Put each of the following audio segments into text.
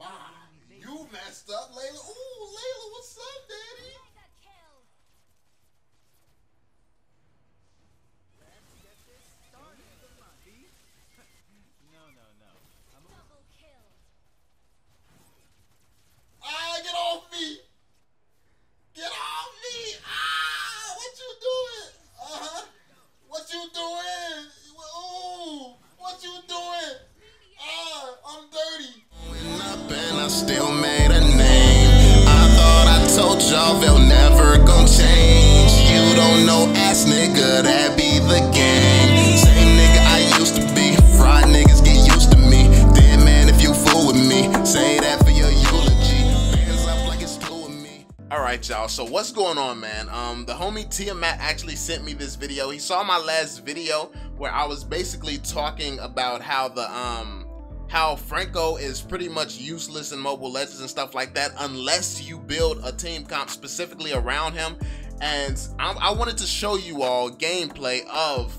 You messed up, Layla. Ooh, Layla, what's up, Daddy? Ah, get off me! Get off me! Ah, what you doing? What you doing? Ooh, what you doing? Ah, I'm dirty. Up and I still made a name. I thought I told y'all they'll never gon' change. You don't know ass nigga, that be the gang. Same nigga I used to be. Fried niggas get used to me. Dead man if you fool with me. Say that for your eulogy. Hands up like it's two of me. Alright y'all, so what's going on, man? The homie Tiamat actually sent me this video. He saw my last video where I was basically talking about how Franco is pretty much useless in Mobile Legends and stuff like that unless you build a team comp specifically around him. And I wanted to show you all gameplay of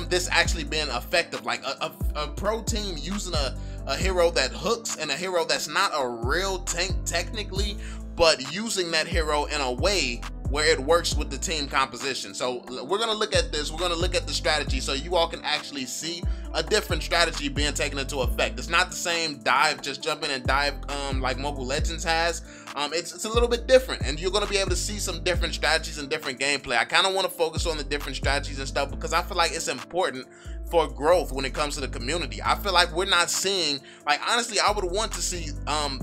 this actually being effective, like a pro team using a hero that hooks and a hero that's not a real tank technically, but using that hero in a way where it works with the team composition. So we're gonna look at this, we're gonna look at the strategy so you all can actually see a different strategy being taken into effect. It's not the same dive, just jump in and dive like Mobile Legends has. It's a little bit different, and you're gonna be able to see some different strategies and different gameplay. I kind of want to focus on the different strategies and stuff because I feel like it's important for growth when it comes to the community. I feel like we're not seeing, like, honestly, I would want to see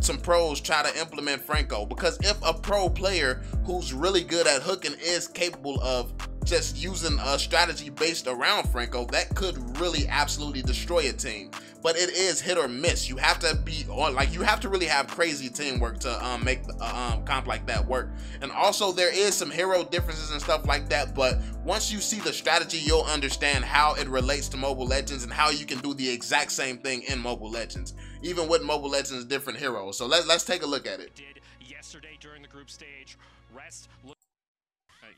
some pros try to implement Franco, because if a pro player who's really good at hooking is capable of just using a strategy based around Franco, that could really absolutely destroy a team. But it is hit or miss. You have to be on, like, you have to really have crazy teamwork to make a comp like that work. And also there is some hero differences and stuff like that, but once you see the strategy, you'll understand how it relates to Mobile Legends and how you can do the exact same thing in Mobile Legends, even with Mobile Legends different heroes. So let's take a look at it. Did yesterday during the group stage, Rest.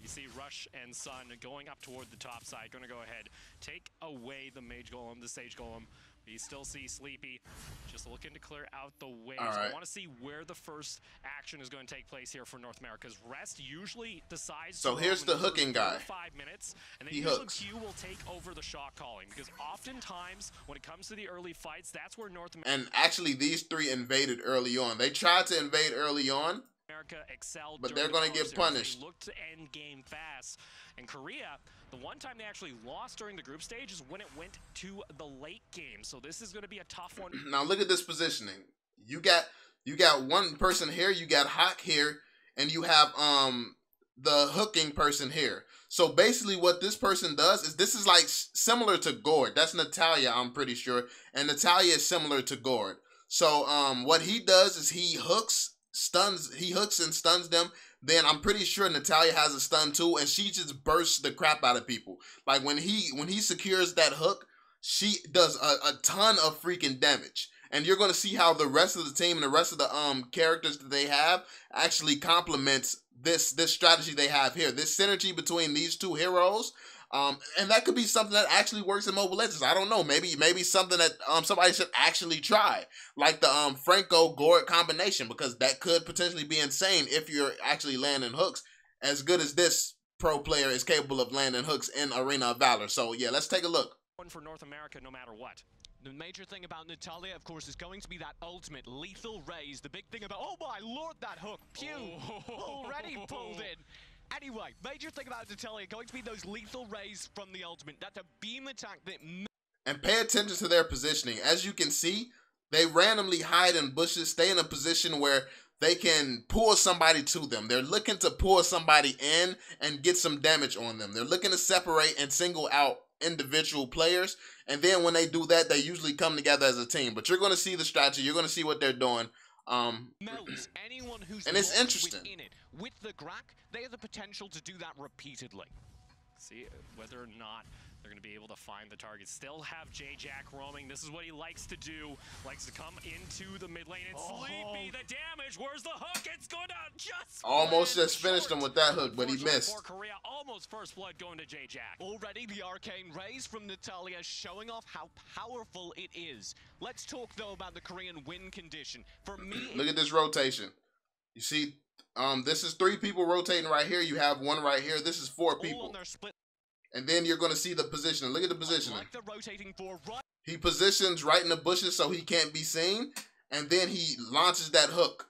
You see Rush and Sun going up toward the top side, going to go ahead, take away the Mage Golem, the Sage Golem. You still see Sleepy just looking to clear out the waves. Right. I want to see where the first action is going to take place here for North America, because Rest usually decides. So here's the hooking guy. 5 minutes, and then he usually hooks. Q will take over the shot calling, because oftentimes when it comes to the early fights, that's where North America. And actually, these three invaded early on. They tried to invade early on, excelled, but they're going to get punished. They looked to end game fast. And Korea, the one time they actually lost during the group stage is when it went to the late game. So this is going to be a tough one. Now look at this positioning. You got one person here, you got Hawk here, and you have the hooking person here. So basically what this person does is, this is like similar to Gord. That's Natalia, I'm pretty sure. And Natalia is similar to Gord. So what he does is he hooks and stuns them. Then I'm pretty sure Natalia has a stun too, and she just bursts the crap out of people. Like when he secures that hook, she does a ton of freaking damage. And you're gonna see how the rest of the team and the rest of the characters that they have actually complements this strategy they have here. This synergy between these two heroes. And that could be something that actually works in Mobile Legends. I don't know. Maybe something that somebody should actually try, like the Franco Gord combination, because that could potentially be insane if you're actually landing hooks as good as this pro player is capable of landing hooks in Arena of Valor. So yeah, let's take a look. One for North America, no matter what. The major thing about Natalia, of course, is going to be that ultimate lethal raise. The big thing about, oh my lord, that hook, pew, already pulled in. Anyway, major thing about Natalia going to be those lethal rays from the ultimate. That's a beam attack that... And pay attention to their positioning. As you can see, they randomly hide in bushes, stay in a position where they can pull somebody to them. They're looking to pull somebody in and get some damage on them. They're looking to separate and single out individual players. And then when they do that, they usually come together as a team. But you're going to see the strategy. You're going to see what they're doing. Melts anyone who's and it's interesting. Within it. With the Grak, they have the potential to do that repeatedly. See whether or not They're going to be able to find the target. Still have J-Jack roaming. This is what he likes to do. Likes to come into the mid lane. It's Sleepy, the damage. Where's the hook? It's going to just Almost just finished him with that hook, but he missed. For Korea, almost first blood going to J-Jack. Already the arcane raise from Natalia showing off how powerful it is. Let's talk though about the Korean win condition. For me, look at this rotation. You see, this is 3 people rotating right here. You have 1 right here. This is 4 people. On their split. And then you're going to see the positioning. Look at the positioning. Like the rotating for right. He positions right in the bushes so he can't be seen. And then he launches that hook.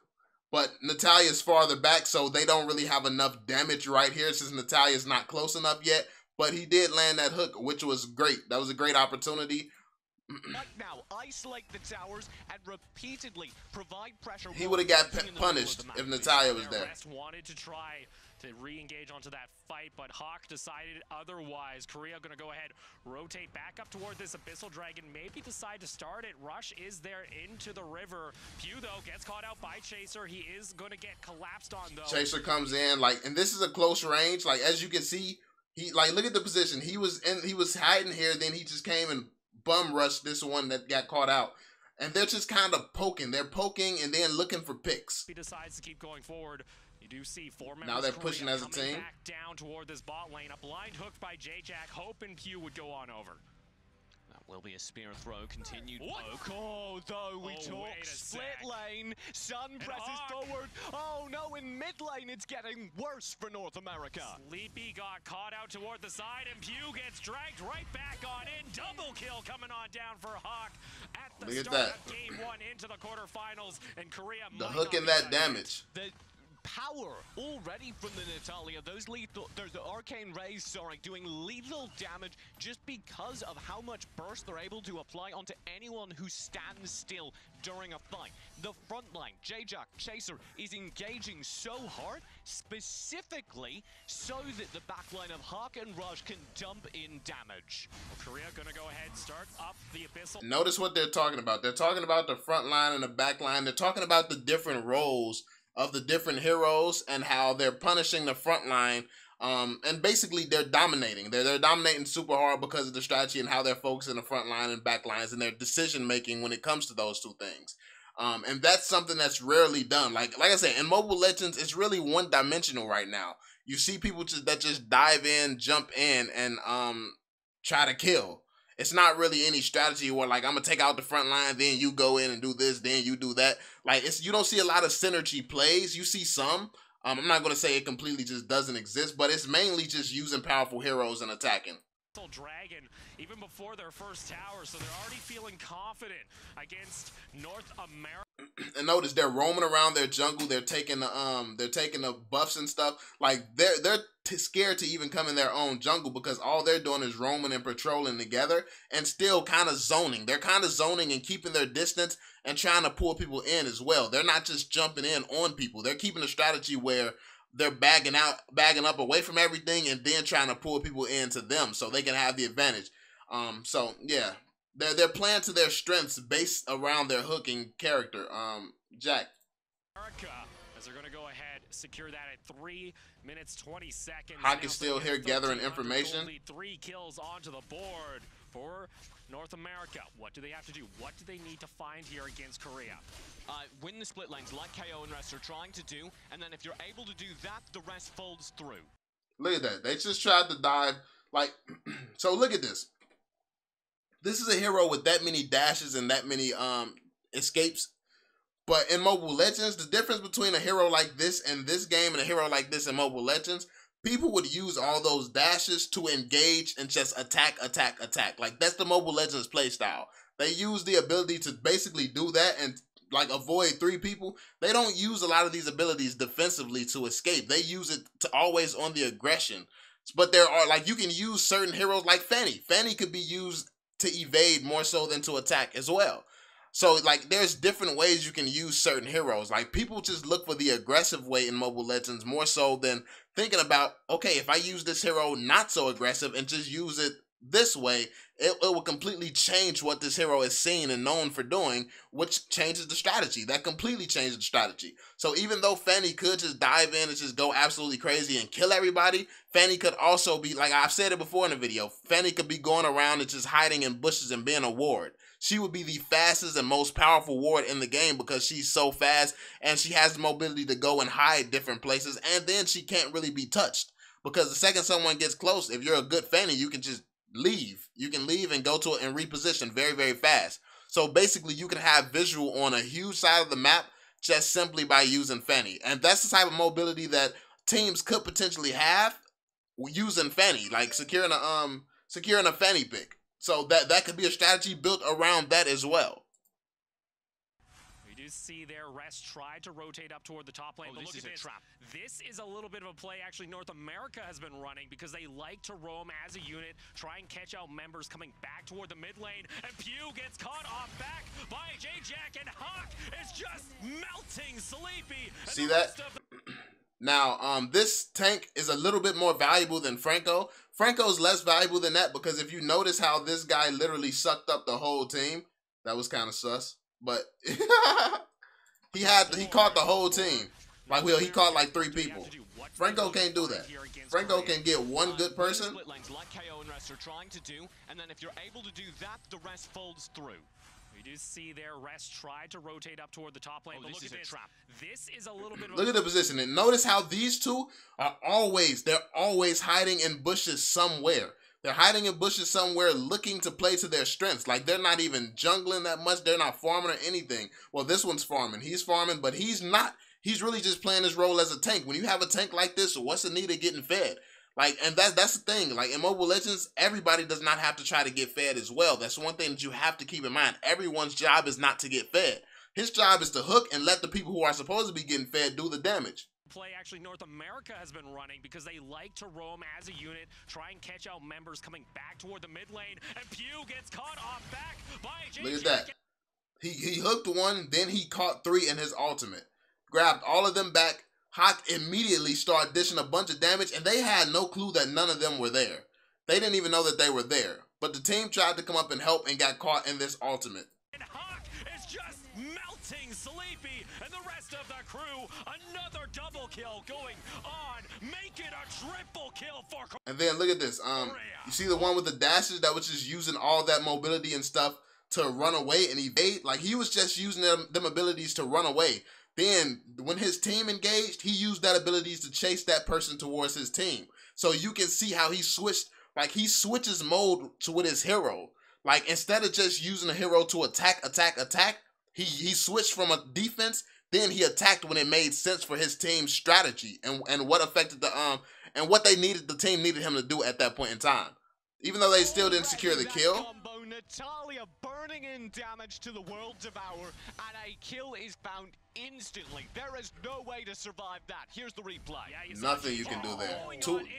But Natalia's farther back, so they don't really have enough damage right here since Natalia's not close enough yet. But he did land that hook, which was great. That was a great opportunity. Right now, isolate the towers and repeatedly provide pressure. He would have got punished if Natalia was there. Rest wanted to try to re-engage onto that fight, but Hawk decided otherwise. Korea going to go ahead, rotate back up toward this Abyssal Dragon, maybe decide to start it. Rush is there into the river. Pew, though, gets caught out by Chaser. He is going to get collapsed on, though. Chaser comes in, and this is a close range. As you can see, he, look at the position. He was hiding here, then he just came and bum rushed this one that got caught out. And they're just kind of poking. They're poking and then looking for picks. He decides to keep going forward. You do see 4 members now they're pushing as a team. Back down toward this bot lane. A blind hook by J-Jack. Hoping Pew would go on over. That will be a spear throw. Continued poke. Oh, though we talk split lane. Sun presses forward. Oh no, in mid lane it's getting worse for North America. Sleepy got caught out toward the side, and Pew gets dragged right back on in. Double kill coming on down for Hawk at the start of game 1 into the quarterfinals, and Korea. The hook and that damage. The power already from the Natalia. Those the arcane rays, sorry, doing lethal damage just because of how much burst they're able to apply onto anyone who stands still during a fight. The front line, J-Jack, Chaser, is engaging so hard, specifically so that the backline of Hawk and Rush can dump in damage. Well, Korea gonna go ahead, start up the Abyssal. Notice what they're talking about. They're talking about the front line and the back line. They're talking about the different roles of the different heroes and how they're punishing the front line. And basically they're dominating. They're dominating super hard because of the strategy and how they're focusing the front line and back lines and their decision making when it comes to those 2 things. And that's something that's rarely done. Like I said, in Mobile Legends, it's really one-dimensional right now. You see people that just dive in, jump in, and try to kill. It's not really any strategy where I'm gonna take out the front line, then you go in and do this, then you do that. You don't see a lot of synergy plays. You see some. I'm not gonna say it completely just doesn't exist, but it's mainly just using powerful heroes and attacking. Dragon even before their first tower, so they're already feeling confident against North America. And notice they're roaming around their jungle. They're taking the buffs and stuff. They're scared to even come in their own jungle because all they're doing is roaming and patrolling together and still kind of zoning. They're kind of zoning and keeping their distance and trying to pull people in as well. They're not just jumping in on people. They're keeping a strategy where they're bagging up away from everything and then trying to pull people into them so they can have the advantage. So yeah, they're playing to their strengths based around their hooking character. Jack. America, as they're going to go ahead, secure that at 3 minutes 20 seconds. Hawk is still here gathering information. Only 3 kills onto the board for North America. What do they have to do? What do they need to find here against Korea? Win the split lanes like KO and rest are trying to do, and then if you're able to do that, the rest folds through. Look at that. They just tried to dive. So look at this. This is a hero with that many dashes and that many escapes. But in Mobile Legends, the difference between a hero like this in this game and a hero like this in Mobile Legends, people would use all those dashes to engage and just attack. That's the Mobile Legends playstyle. They use the ability to basically do that and avoid 3 people. They don't use a lot of these abilities defensively to escape. They use it to always on the aggression. But there are you can use certain heroes like Fanny. Fanny could be used to evade more so than to attack as well. So there's different ways you can use certain heroes. People just look for the aggressive way in Mobile Legends more so than thinking about, okay, if I use this hero not so aggressive and just use it this way, it will completely change what this hero is seen and known for doing, which changes the strategy. That completely changes the strategy. So even though Fanny could just dive in and just go absolutely crazy and kill everybody, Fanny could also be, like I've said it before in the video, Fanny could be going around and just hiding in bushes and being a ward. She would be the fastest and most powerful ward in the game because she's so fast and she has the mobility to go and hide different places, and then she can't really be touched. Because the second someone gets close, if you're a good Fanny, you can just leave. You can leave and go to it and reposition very, very fast. So basically, you can have visual on a huge side of the map just simply by using Fanny. And that's the type of mobility that teams could potentially have using Fanny, like securing a Fanny pick. So that could be a strategy built around that as well. We do see their Rest try to rotate up toward the top lane, but look at this. Trap. This is a little bit of a play actually North America has been running because they like to roam as a unit, try and catch out members coming back toward the mid lane, and Pew gets caught off back by J-Jack, and Hawk is just melting Sleepy. See that? Now, this tank is a little bit more valuable than Franco. Franco's less valuable than that because if you notice how this guy literally sucked up the whole team, that was kind of sus. But he caught the whole team. Like, well, he caught like 3 people. Franco can't do that. Franco can get one good person. Like KO and Rest are trying to do, and then if you're able to do that, the rest folds through. We do see their Rest try to rotate up toward the top lane, but look at this. Trap. This is a little bit of Look at the position. And notice how these two are always hiding in bushes somewhere. They're hiding in bushes somewhere looking to play to their strengths. Like, they're not even jungling that much. They're not farming or anything. Well, this one's farming. He's farming, but he's not. He's really just playing his role as a tank. When you have a tank like this, what's the need of getting fed? Like, and that's the thing. Like, in Mobile Legends, everybody does not have to try to get fed as well. That's one thing that you have to keep in mind. Everyone's job is not to get fed. His job is to hook and let the people who are supposed to be getting fed do the damage. Play actually North America has been running because they like to roam as a unit, try and catch out members coming back toward the mid lane, and Pew gets caught off back by J-Jack. Look at that. He hooked one, then he caught 3 in his ultimate. Grabbed all of them back. Hawk immediately started dishing a bunch of damage, and they had no clue that none of them were there. They didn't even know that they were there. But the team tried to come up and help and got caught in this ultimate. And Hawk is just melting Sleepy and the rest of the crew. Another double kill going on. Make it a triple kill for... And then look at this. You see the one with the dashes that was just using all that mobility and stuff to run away and evade? Like, he was just using them abilities to run away. Then, when his team engaged, he used that abilities to chase that person towards his team. So you can see how he switched, like, he switches mode with his hero. Like, instead of just using a hero to attack, he switched from a defense, then he attacked when it made sense for his team's strategy and what affected the and what they needed, the team needed him to do at that point in time. Even though they still didn't secure the kill. Combo, Natalia burning in damage to the World Devourer, and a kill is found instantly. There is no way to survive that. Here's the replay. Yeah, nothing you can do there.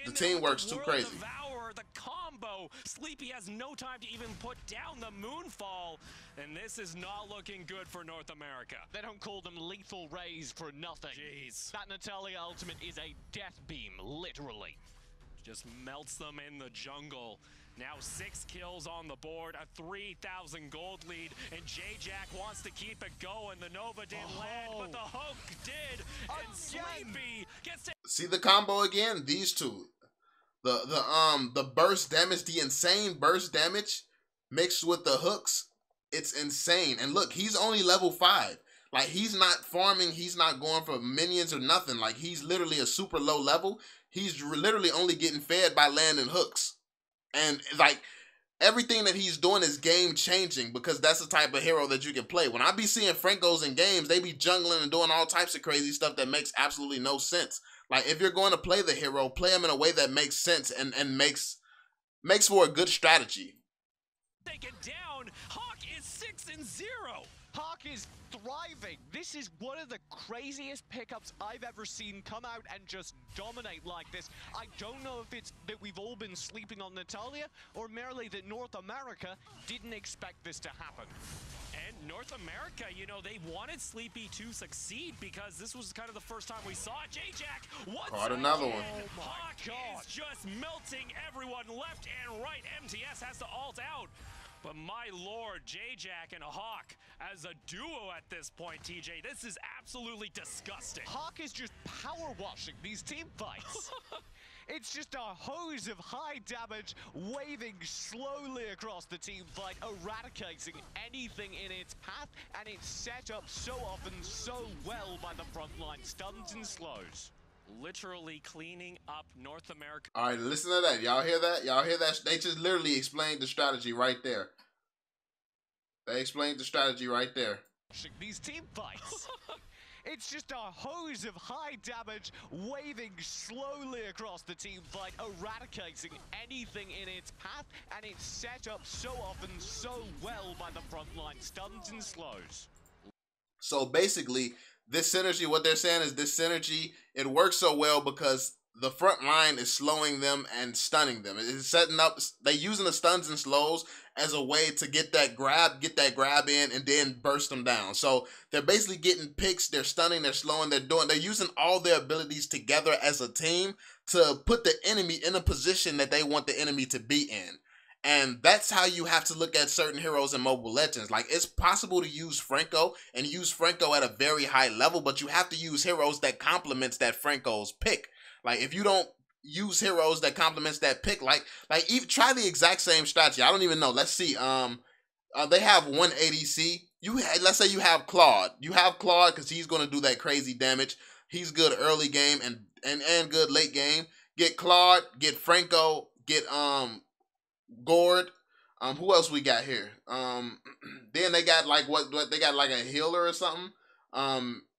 The team works too crazy. Devour, the combo. Sleepy has no time to even put down the Moonfall, and this is not looking good for North America. They don't call them lethal rays for nothing. Jeez. That Natalia ultimate is a death beam, literally. Just melts them in the jungle. Now 6 kills on the board, a 3,000 gold lead, and J-Jack wants to keep it going. The Nova didn't land, but the Hook did, and Sleepy gets to... See the combo again? These two. The burst damage, the insane burst damage mixed with the hooks, it's insane. And look, he's only level 5. Like, he's not farming, he's not going for minions or nothing. Like, he's literally a super low level. He's literally only getting fed by landing hooks. And, like, everything that he's doing is game-changing because that's the type of hero that you can play. When I be seeing Francos in games, they be jungling and doing all types of crazy stuff that makes absolutely no sense. Like, if you're going to play the hero, play him in a way that makes sense and makes for a good strategy. Take it down. Hawk is 6-0. Hawk is arriving. This is one of the craziest pickups I've ever seen come out and just dominate like this. I don't know if it's that we've all been sleeping on Natalia or merely that North America didn't expect this to happen. And North America, you know, they wanted Sleepy to succeed because this was kind of the first time we saw J-Jack. Caught another one. Oh Hawk is just melting everyone left and right. MTS has to ult out. But my lord, J-Jack and Hawk as a duo at this point, TJ, this is absolutely disgusting. Hawk is just power washing these team fights. It's just a hose of high damage waving slowly across the team fight, eradicating anything in its path, and it's set up so often so well by the frontline stuns and slows. Literally cleaning up North America. All right, listen to that. Y'all hear that? Y'all hear that? They just literally explained the strategy right there. They explained the strategy right there. These team fights. It's just a hose of high damage waving slowly across the team fight, eradicating anything in its path, and it's set up so often so well by the frontline stuns and slows. So basically, this synergy, what they're saying is this synergy, it works so well because the front line is slowing them and stunning them. It's setting up, they're using the stuns and slows as a way to get that grab in and then burst them down. So they're basically getting picks, they're stunning, they're slowing, they're using all their abilities together as a team to put the enemy in a position that they want the enemy to be in. And that's how you have to look at certain heroes in Mobile Legends. Like, it's possible to use Franco and use Franco at a very high level, but you have to use heroes that complements that Franco's pick. Like, if you don't use heroes that complements that pick, like even try the exact same strategy. I don't even know. Let's see. They have one ADC. Let's say you have Claude. You have Claude because he's going to do that crazy damage. He's good early game and good late game. Get Claude, get Franco, get Gord. Who else we got here? Then they got like what they got, like a healer or something.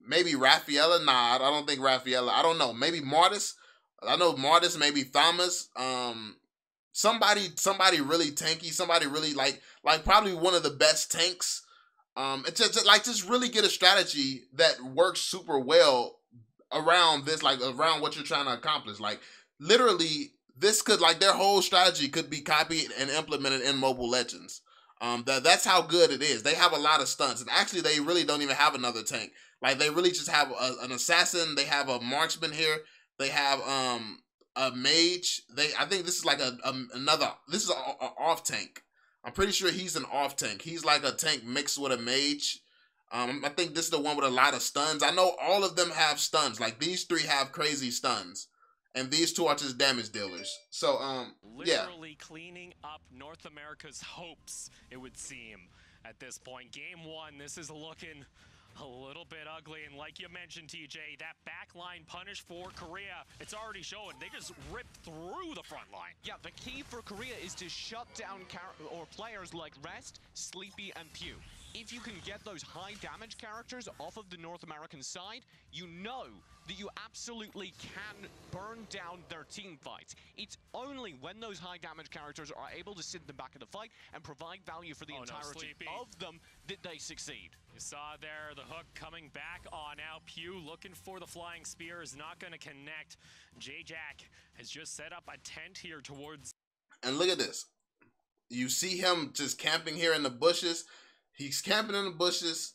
Maybe Rafaela. Nah, I don't think Rafaela. I don't know. Maybe Mortis. I know Mortis. Maybe Thomas. Somebody really tanky. Somebody really like probably one of the best tanks. It's just really get a strategy that works super well around this, like around what you're trying to accomplish. Like literally, this could, like, their whole strategy could be copied and implemented in Mobile Legends. That's how good it is. They have a lot of stunts, and actually they really don't even have another tank. Like, they really just have an assassin. They have a marksman here. They have a mage. I think this is like this is an off tank. I'm pretty sure he's an off tank. He's like a tank mixed with a mage. I think this is the one with a lot of stuns. I know all of them have stuns. Like, these three have crazy stuns. And these two are just damage dealers. So, yeah. Literally cleaning up North America's hopes, it would seem, at this point. Game one, this is looking a little bit ugly. And like you mentioned, TJ, that backline punish for Korea, it's already showing. They just ripped through the front line. Yeah, the key for Korea is to shut down players like Rest, Sleepy, and Pew. If you can get those high damage characters off of the North American side, you know that you absolutely can burn down their team fights. It's only when those high damage characters are able to sit in the back of the fight and provide value for the entirety of them that they succeed. You saw there the hook coming back on out. Pew looking for the flying spear is not going to connect. J-Jack has just set up a tent here towards... And look at this. You see him just camping here in the bushes. He's camping in the bushes,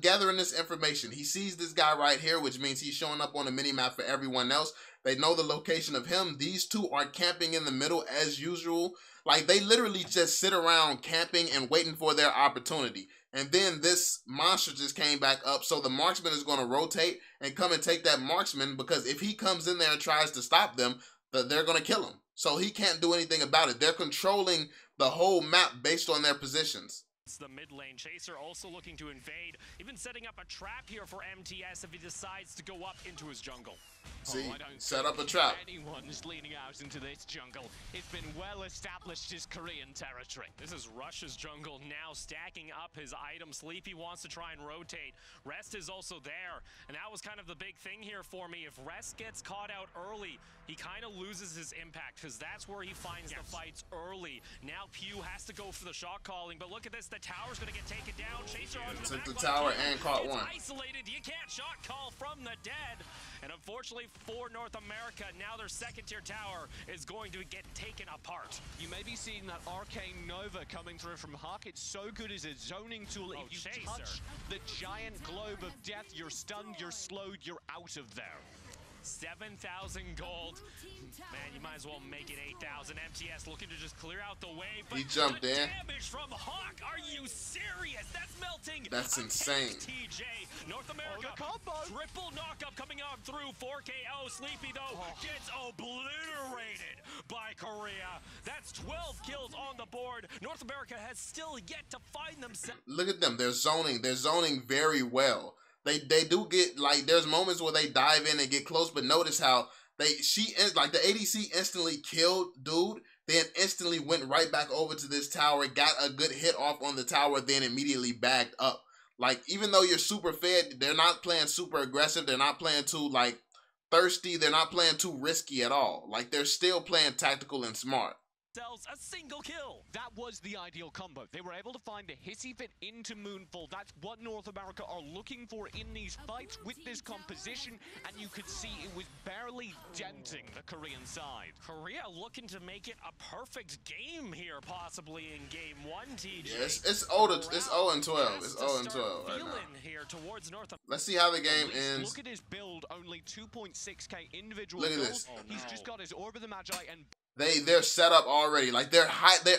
gathering this information. He sees this guy right here, which means he's showing up on the minimap for everyone else. They know the location of him. These two are camping in the middle as usual. Like, they literally just sit around camping and waiting for their opportunity. And then this monster just came back up, so the marksman is going to rotate and come and take that marksman, because if he comes in there and tries to stop them, they're going to kill him. So he can't do anything about it. They're controlling the whole map based on their positions. It's the mid lane. Chaser also looking to invade, even setting up a trap here for MTS if he decides to go up into his jungle. See, set up a trap. Anyone's leaning out into this jungle. It's been well established as Korean territory. This is Rush's jungle now, stacking up his items. Sleepy wants to try and rotate. Rest is also there, and that was kind of the big thing here for me. If Rest gets caught out early, he kind of loses his impact, because that's where he finds the fights early. Now Pew has to go for the shot calling, but look at this. The tower's gonna get taken down. Chaser onto Took the back tower line. and caught It's one. Isolated. You can't shot call from the dead. And unfortunately for North America, now their second tier tower is going to get taken apart. You may be seeing that Arcane Nova coming through from Huck. It's so good as a zoning tool. Oh, If you Chaser. touch the giant globe of death, you're stunned, you're slowed, you're out of there. 7,000 gold. Man, you might as well make it 8,000. MTS looking to just clear out the way. But He jumped the in. damage from Hawk. Are you serious? That's melting. That's insane. TJ. North America. the combo. Triple knockup coming on through. 4KO. Sleepy, though, gets obliterated by Korea. That's 12 kills on the board. North America has still yet to find themselves. Look at them. They're zoning. They're zoning very well. They do get, like, there's moments where they dive in and get close, but notice how the ADC instantly killed dude, then instantly went right back over to this tower, got a good hit off on the tower, then immediately backed up. Like, even though you're super fed, they're not playing super aggressive. They're not playing too, like, thirsty. They're not playing too risky at all. Like, they're still playing tactical and smart. A single kill. That was the ideal combo. They were able to find a hissy fit into Moonfall. That's what North America are looking for in these fights with this composition, and you could see it was barely denting the Korean side. Korea looking to make it a perfect game here, possibly in game 1, TJ. Yeah, it's 0-12. It's 0-12 right now. Here towards North America. Let's see how the game ends. Look at his build, only 2.6k individual Look at gold. this. He's just got his Orb of the Magi and They're set up already. Like, they're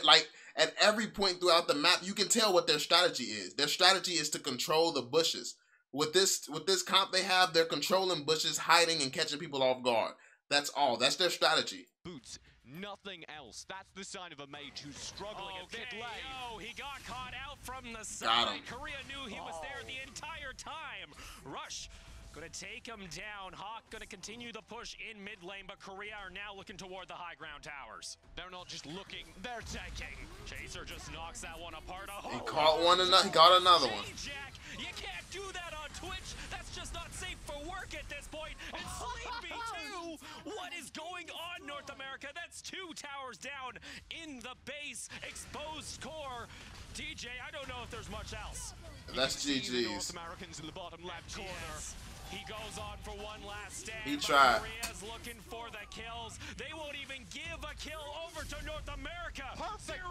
like at every point throughout the map, you can tell what their strategy is. Their strategy is to control the bushes. With this comp they have, they're controlling bushes, hiding and catching people off guard. That's all. That's their strategy. boots. Nothing else. That's the sign of a mage who's struggling a bit late. Oh, he got caught out from the Got side. him. Korea knew he was there the entire time. Rush gonna take him down. Hawk gonna continue the push in mid lane, but Korea are now looking toward the high ground towers. They're not just looking, they're taking. Chaser just knocks that one apart. Oh, He caught one, he got another one. Jack, you can't do that on Twitch. That's just not safe for work at this point. And Sleepy too. What is going on, North America? That's 2 towers down in the base. Exposed core. DJ, I don't know if there's much else. That's The GG's. North Americans in the bottom left corner. He goes on for one last stand. He tried. Korea's looking for the kills. They won't even give a kill over to North America. Perfect.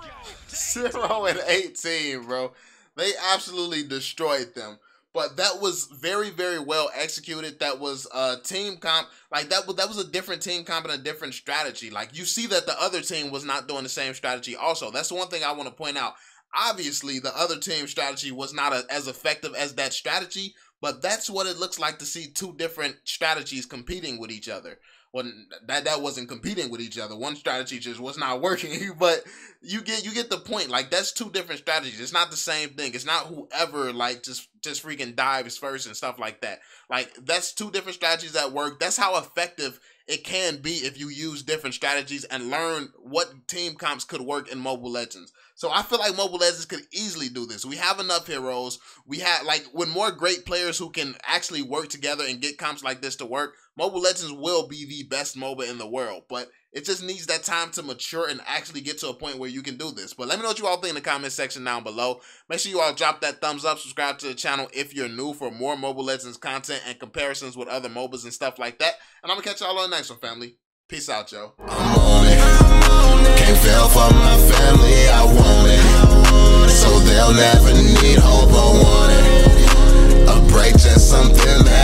0 and 18, bro. They absolutely destroyed them. But that was very, very well executed. That was a team comp. Like, that was a different team comp and a different strategy. Like, you see that the other team was not doing the same strategy also. That's the one thing I want to point out. Obviously, the other team's strategy was not as effective as that strategy, but that's what it looks like to see 2 different strategies competing with each other. Well, that wasn't competing with each other. One strategy just was not working, but you get the point. Like, that's 2 different strategies. It's not the same thing. It's not whoever, like, just freaking dives first and stuff like that. Like, that's 2 different strategies that work. That's how effective it can be if you use different strategies and learn what team comps could work in Mobile Legends. So I feel like Mobile Legends could easily do this. We have enough heroes. We have, like, with more great players who can actually work together and get comps like this to work, Mobile Legends will be the best MOBA in the world. But it just needs that time to mature and actually get to a point where you can do this. But let me know what you all think in the comment section down below. Make sure you all drop that thumbs up, subscribe to the channel if you're new for more Mobile Legends content and comparisons with other MOBAs and stuff like that. And I'm going to catch y'all on the next one, family. Peace out, yo. I'm on it. Can't fail for my family. I want it. So they'll never need hope or want it. A break, just something that